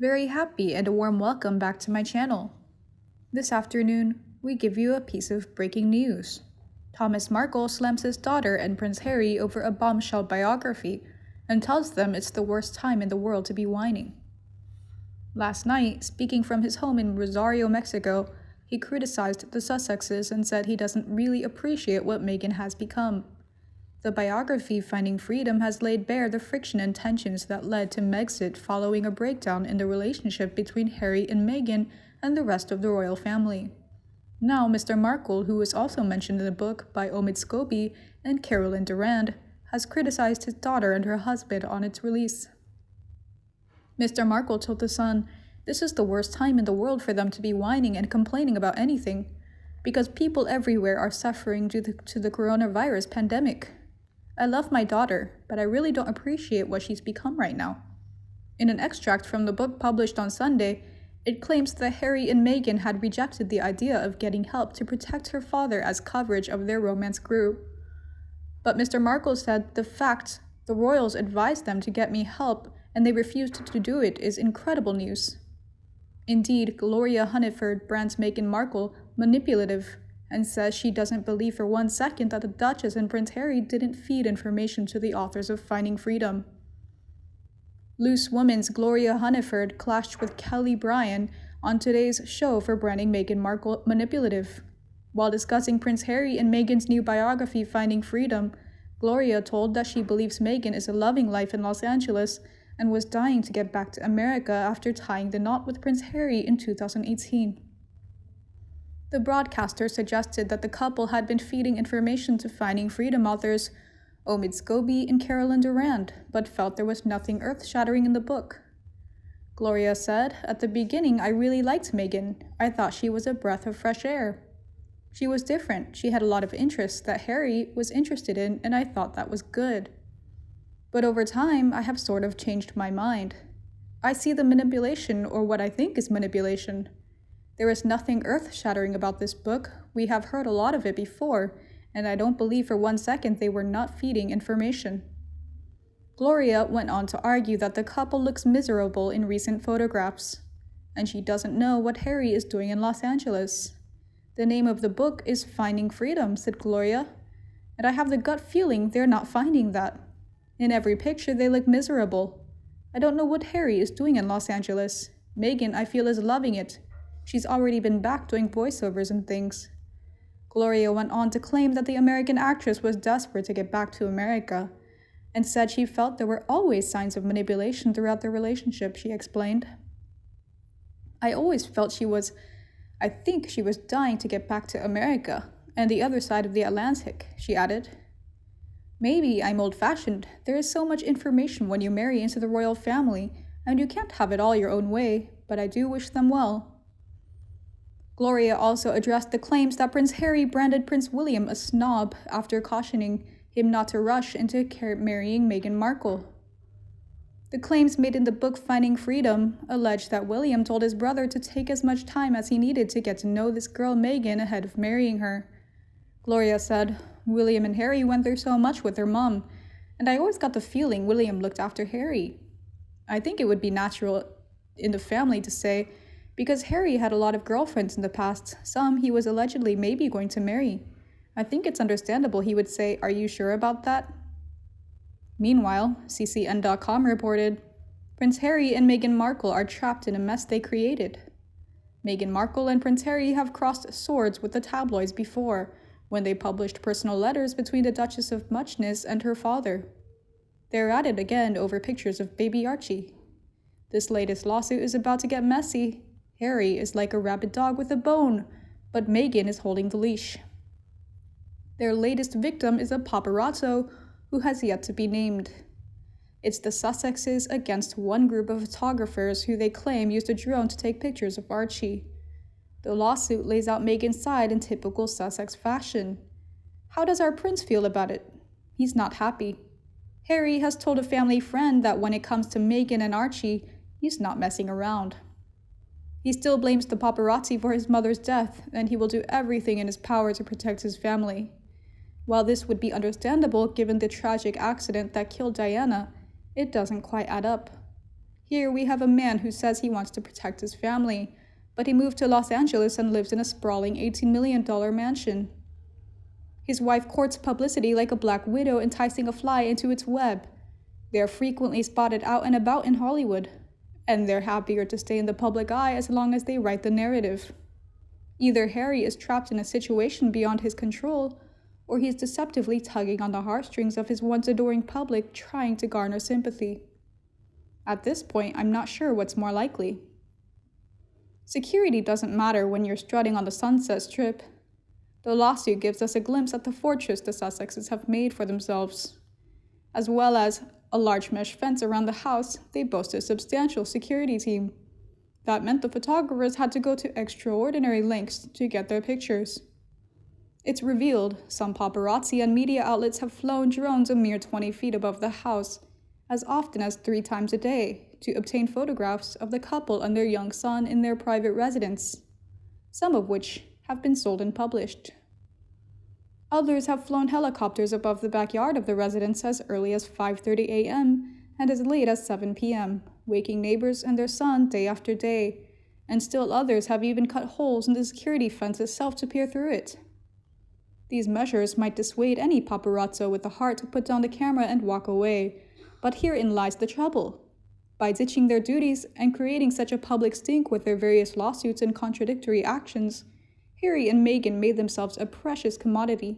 Very happy and a warm welcome back to my channel. This afternoon, we give you a piece of breaking news. Thomas Markle slams his daughter and Prince Harry over a bombshell biography and tells them it's the worst time in the world to be whining. Last night, speaking from his home in Rosario, Mexico, he criticized the Sussexes and said he doesn't really appreciate what Meghan has become. The biography Finding Freedom has laid bare the friction and tensions that led to Megxit following a breakdown in the relationship between Harry and Meghan and the rest of the royal family. Now, Mr. Markle, who was also mentioned in the book by Omid Scobie and Carolyn Durand, has criticized his daughter and her husband on its release. Mr. Markle told The Sun, "This is the worst time in the world for them to be whining and complaining about anything, because people everywhere are suffering due to the coronavirus pandemic. I love my daughter, but I really don't appreciate what she's become right now." In an extract from the book published on Sunday, it claims that Harry and Meghan had rejected the idea of getting help to protect her father as coverage of their romance grew. But Mr. Markle said the fact the royals advised them to get me help and they refused to do it is incredible news. Indeed, Gloria Hunniford brands Meghan Markle manipulative and says she doesn't believe for 1 second that the Duchess and Prince Harry didn't feed information to the authors of Finding Freedom. Loose Woman's Gloria Hunniford clashed with Kelly Bryan on today's show for branding Meghan Markle manipulative. While discussing Prince Harry and Meghan's new biography Finding Freedom, Gloria told that she believes Meghan is loving life in Los Angeles and was dying to get back to America after tying the knot with Prince Harry in 2018. The broadcaster suggested that the couple had been feeding information to Finding Freedom authors Omid Scobie and Carolyn Durand, but felt there was nothing earth-shattering in the book. Gloria said, "At the beginning, I really liked Meghan. I thought she was a breath of fresh air. She was different. She had a lot of interests that Harry was interested in, and I thought that was good. But over time, I have sort of changed my mind. I see the manipulation, or what I think is manipulation. There is nothing earth-shattering about this book. We have heard a lot of it before, and I don't believe for 1 second they were not feeding information." Gloria went on to argue that the couple looks miserable in recent photographs, and she doesn't know what Harry is doing in Los Angeles. "The name of the book is Finding Freedom," said Gloria, "and I have the gut feeling they're not finding that. In every picture they look miserable. I don't know what Harry is doing in Los Angeles. Meghan, I feel, is loving it. She's already been back doing voiceovers and things." Gloria went on to claim that the American actress was desperate to get back to America, and said she felt there were always signs of manipulation throughout their relationship, she explained. "I always felt I think she was dying to get back to America, and the other side of the Atlantic," she added. "Maybe I'm old-fashioned. There is so much information when you marry into the royal family, and you can't have it all your own way, but I do wish them well." Gloria also addressed the claims that Prince Harry branded Prince William a snob after cautioning him not to rush into marrying Meghan Markle. The claims made in the book Finding Freedom allege that William told his brother to take as much time as he needed to get to know this girl Meghan ahead of marrying her. Gloria said, "William and Harry went through so much with their mom, and I always got the feeling William looked after Harry. I think it would be natural in the family to say, because Harry had a lot of girlfriends in the past, some he was allegedly maybe going to marry. I think it's understandable he would say, 'Are you sure about that?'" Meanwhile, CCN.com reported, Prince Harry and Meghan Markle are trapped in a mess they created. Meghan Markle and Prince Harry have crossed swords with the tabloids before, when they published personal letters between the Duchess of Muchness and her father. They're at it again over pictures of baby Archie. This latest lawsuit is about to get messy. Harry is like a rabid dog with a bone, but Meghan is holding the leash. Their latest victim is a paparazzo who has yet to be named. It's the Sussexes against one group of photographers who they claim used a drone to take pictures of Archie. The lawsuit lays out Meghan's side in typical Sussex fashion. "How does our prince feel about it? He's not happy. Harry has told a family friend that when it comes to Meghan and Archie, he's not messing around. He still blames the paparazzi for his mother's death, and he will do everything in his power to protect his family. While this would be understandable given the tragic accident that killed Diana, it doesn't quite add up. Here we have a man who says he wants to protect his family, but he moved to Los Angeles and lives in a sprawling $18 million mansion. His wife courts publicity like a black widow enticing a fly into its web. They are frequently spotted out and about in Hollywood, and they're happier to stay in the public eye as long as they write the narrative. Either Harry is trapped in a situation beyond his control, or he's deceptively tugging on the heartstrings of his once adoring public, trying to garner sympathy. At this point, I'm not sure what's more likely. Security doesn't matter when you're strutting on the Sunset Strip. The lawsuit gives us a glimpse at the fortress the Sussexes have made for themselves. As well as a large mesh fence around the house, they boast a substantial security team. That meant the photographers had to go to extraordinary lengths to get their pictures. It's revealed some paparazzi and media outlets have flown drones a mere 20 feet above the house, as often as 3 times a day, to obtain photographs of the couple and their young son in their private residence, some of which have been sold and published. Others have flown helicopters above the backyard of the residence as early as 5:30 a.m. and as late as 7 p.m., waking neighbors and their son day after day, and still others have even cut holes in the security fence itself to peer through it. These measures might dissuade any paparazzo with the heart to put down the camera and walk away, but herein lies the trouble. By ditching their duties and creating such a public stink with their various lawsuits and contradictory actions, Harry and Meghan made themselves a precious commodity.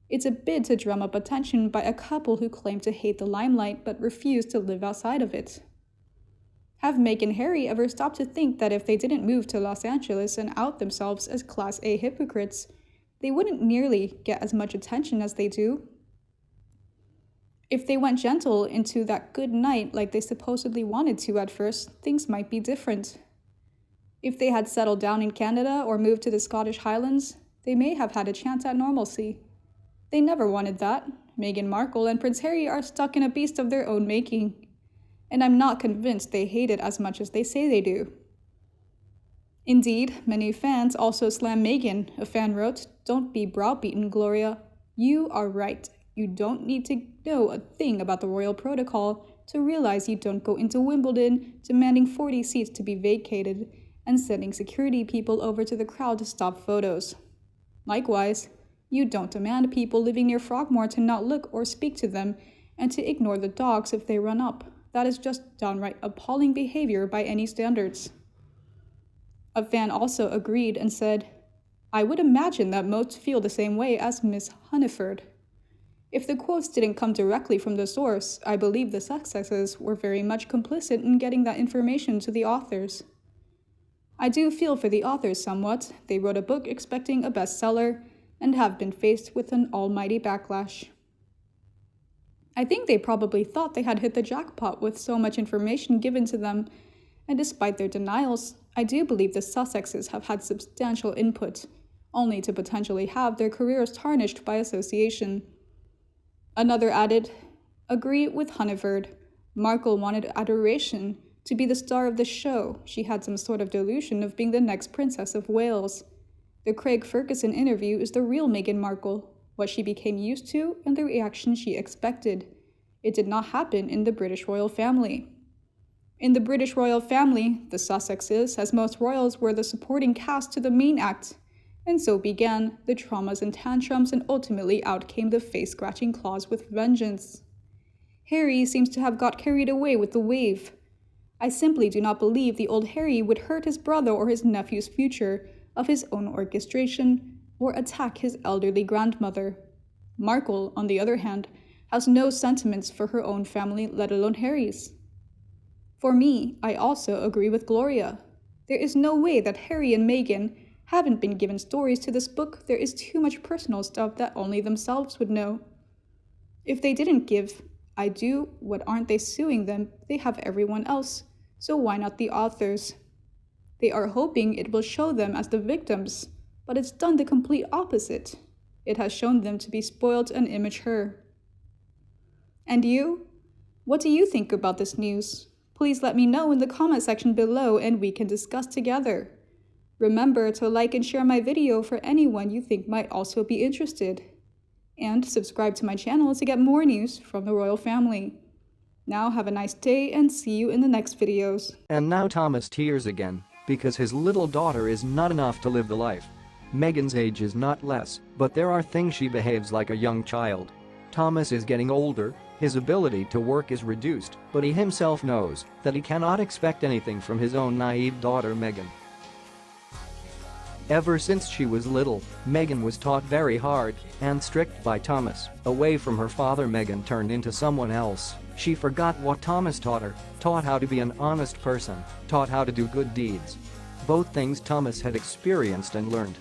It's a bid to drum up attention by a couple who claim to hate the limelight but refuse to live outside of it. Have Meghan and Harry ever stopped to think that if they didn't move to Los Angeles and out themselves as Class A hypocrites, they wouldn't nearly get as much attention as they do? If they went gentle into that good night like they supposedly wanted to at first, things might be different. If they had settled down in Canada or moved to the Scottish Highlands, they may have had a chance at normalcy. They never wanted that. Meghan Markle and Prince Harry are stuck in a beast of their own making, and I'm not convinced they hate it as much as they say they do. Indeed, many fans also slam Meghan. A fan wrote, "Don't be browbeaten, Gloria. You are right. You don't need to know a thing about the royal protocol to realize you don't go into Wimbledon demanding 40 seats to be vacated and sending security people over to the crowd to stop photos. Likewise, you don't demand people living near Frogmore to not look or speak to them and to ignore the dogs if they run up. That is just downright appalling behavior by any standards." A fan also agreed and said, "I would imagine that most feel the same way as Miss Hunniford. If the quotes didn't come directly from the source, I believe the Sussexes were very much complicit in getting that information to the authors. I do feel for the authors somewhat. They wrote a book expecting a bestseller and have been faced with an almighty backlash. I think they probably thought they had hit the jackpot with so much information given to them, and despite their denials, I do believe the Sussexes have had substantial input, only to potentially have their careers tarnished by association." Another added, "Agree with Hunniford. Markle wanted adoration, to be the star of the show. She had some sort of delusion of being the next Princess of Wales. The Craig Ferguson interview is the real Meghan Markle, what she became used to and the reaction she expected. It did not happen in the British royal family. In the British royal family, the Sussexes, as most royals, were the supporting cast to the main act, and so began the traumas and tantrums, and ultimately out came the face-scratching claws with vengeance. Harry seems to have got carried away with the wave. I simply do not believe the old Harry would hurt his brother or his nephew's future of his own orchestration, or attack his elderly grandmother. Markle, on the other hand, has no sentiments for her own family, let alone Harry's. For me, I also agree with Gloria. There is no way that Harry and Meghan haven't been given stories to this book. There is too much personal stuff that only themselves would know. If they didn't give I do, what aren't they suing them? They have everyone else, so why not the authors? They are hoping it will show them as the victims, but it's done the complete opposite. It has shown them to be spoiled and immature. And you? What do you think about this news? Please let me know in the comment section below and we can discuss together. Remember to like and share my video for anyone you think might also be interested. And subscribe to my channel to get more news from the royal family. Now have a nice day and see you in the next videos. And now Thomas tears again because his little daughter is not enough to live the life. Meghan's age is not less, but there are things she behaves like a young child. Thomas is getting older, his ability to work is reduced, but he himself knows that he cannot expect anything from his own naive daughter Meghan. Ever since she was little, Meghan was taught very hard and strict by Thomas. Away from her father, Meghan turned into someone else. She forgot what Thomas taught her, taught how to be an honest person, taught how to do good deeds. Both things Thomas had experienced and learned.